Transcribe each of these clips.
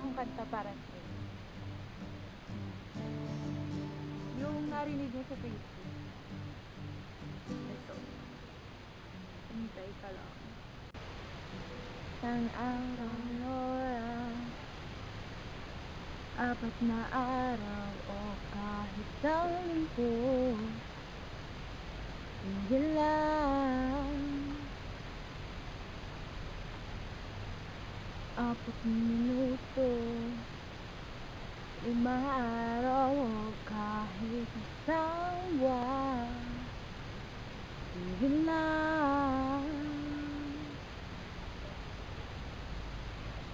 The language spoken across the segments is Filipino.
akong kanta para sa'yo. Yung narinig mo sa Facebook. Ito. Hintay ka lang. Isang araw, Nora. 4 na araw o kahit isang linggo. Hindi lang 4 minuto, 5 araw o kahit isang buwan. Sige lang,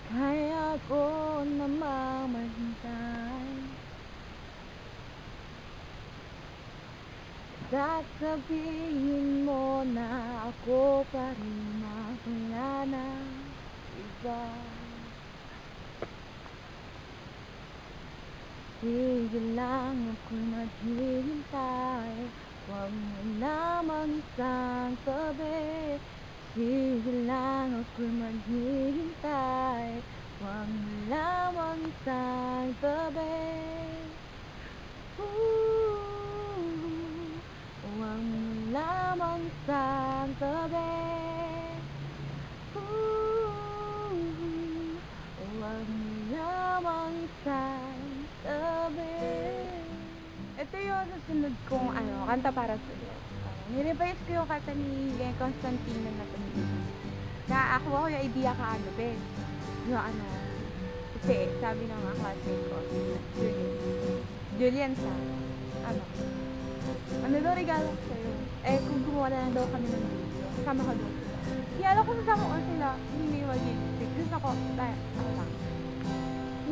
kaya ko namang maghintay. Sasabihin mo na ako pa rin ang wala ng iba. Sige lang, ako'y maghihintay. Huwag mo namang isang tabi. Sige lang, ako'y maghihintay. Huwag mo lamang isang tabi. Huwag mo lamang isang tabi. Huwag mo lamang isang tabi. Ito yung susunod kong kanta para sa'yo. Nirevise ko yung kanta ni Constantino na tumingin. Nakakuha ko yung idea kaano, be. Yung kasi sabi ng mga classmate ko, Julian sa, ano daw regalo ko sa'yo? Kung gumawa na lang daw kami ng video, kasama ka doon. Alam ko sasama ko sila, hindi mag-i-stick. Gusto ko, ako lang.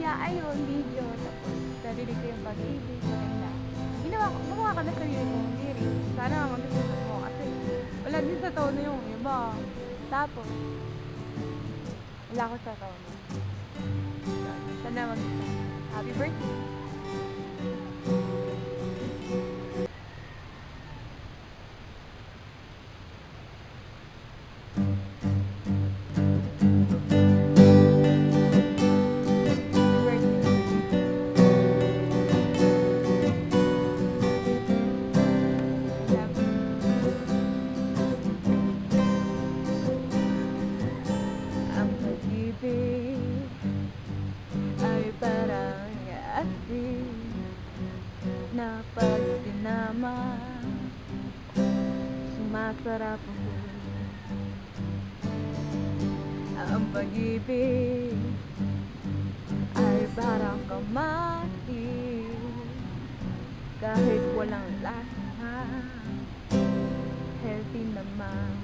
Ayun, video, tapos narinig ko yung pag-ibig, maganda. Gumawa ka na sarili ko, lyrics. Sana mag-isip mo kasi wala din sa tono yung iba. Tapos, wala ko sa tono. Sana mag-isip. Happy birthday! Ay parang asin na pag tinama, sumasarap ako. Ang pag-ibig ay parang kamati, kahit walang lasa, healthy naman.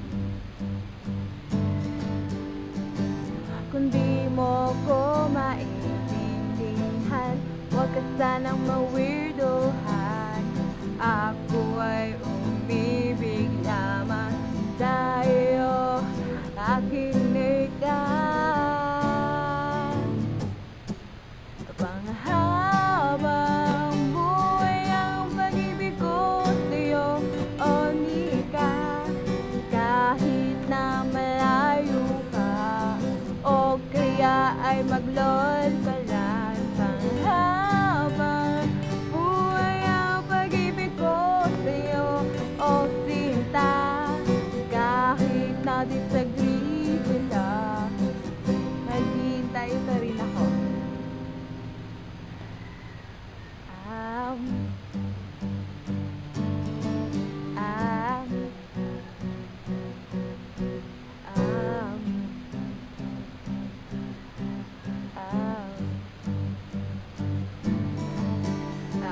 Kung di mo ko maintindihan, huwag ka sanang ma-weirdohan. Ako ay umibig lamang sa'yo, aking nikan. Panghabang buhay ang pag-ibig ko sa'yo, o nika. Kahit na malayo ka, o kaya ay maglol ka lang. Panghabang buhay ang pag-ibig ko sa'yo, o sinta. Kahit na disagree sila, naghihintay pa rin ako.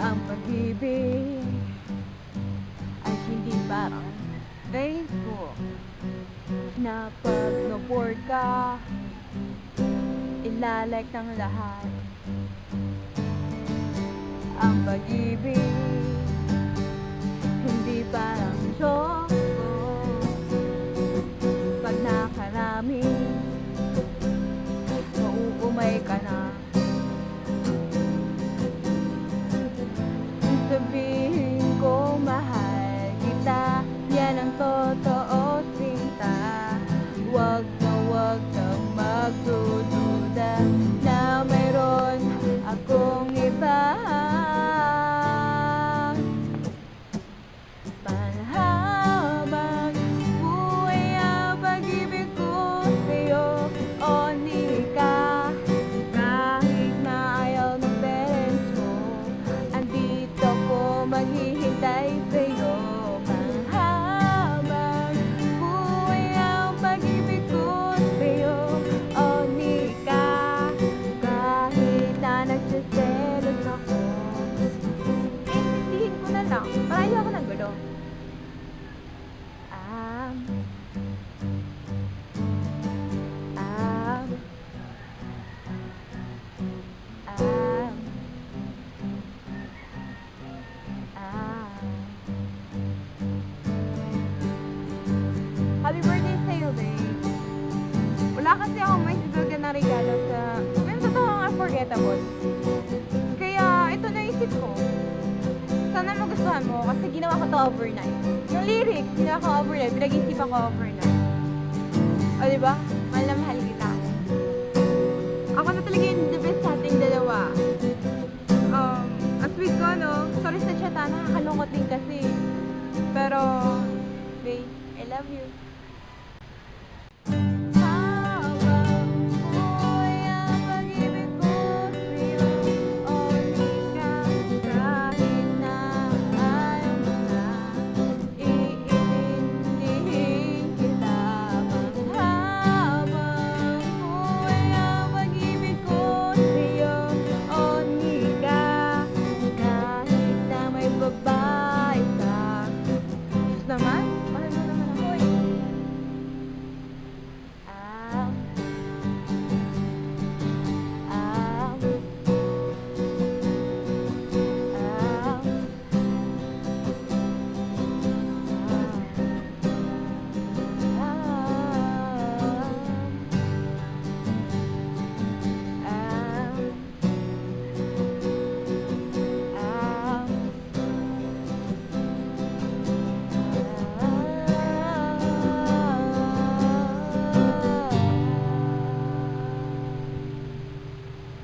Ang pag-ibig ay hindi parang Facebook na pag na-bored ka, ilalike ng lahat. Ang pag-ibig hindi parang choco, pag nakarami, mauumay ka na. Sabihin ko mahal kita, yan ang totoo sinta. Huwag na huwag kang magdududa na mayroon na regalo sa, yung totoong unforgettable. Kaya, ito naisip ko, sana magustuhan mo kasi ginawa ko to overnight. Yung lyrics, ginawa ko overnight, pinag-isipan ko overnight. O, diba? Mahal na mahal kita. Ako na talaga yung the best sa ating dalawa. Ang sweet ko, no? Sorry sa chat, nakakalungkot din kasi. Pero, babe, I love you. Naman, mahal mo naman ako eh. Ah, ah,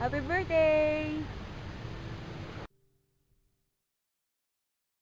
Happy birthday!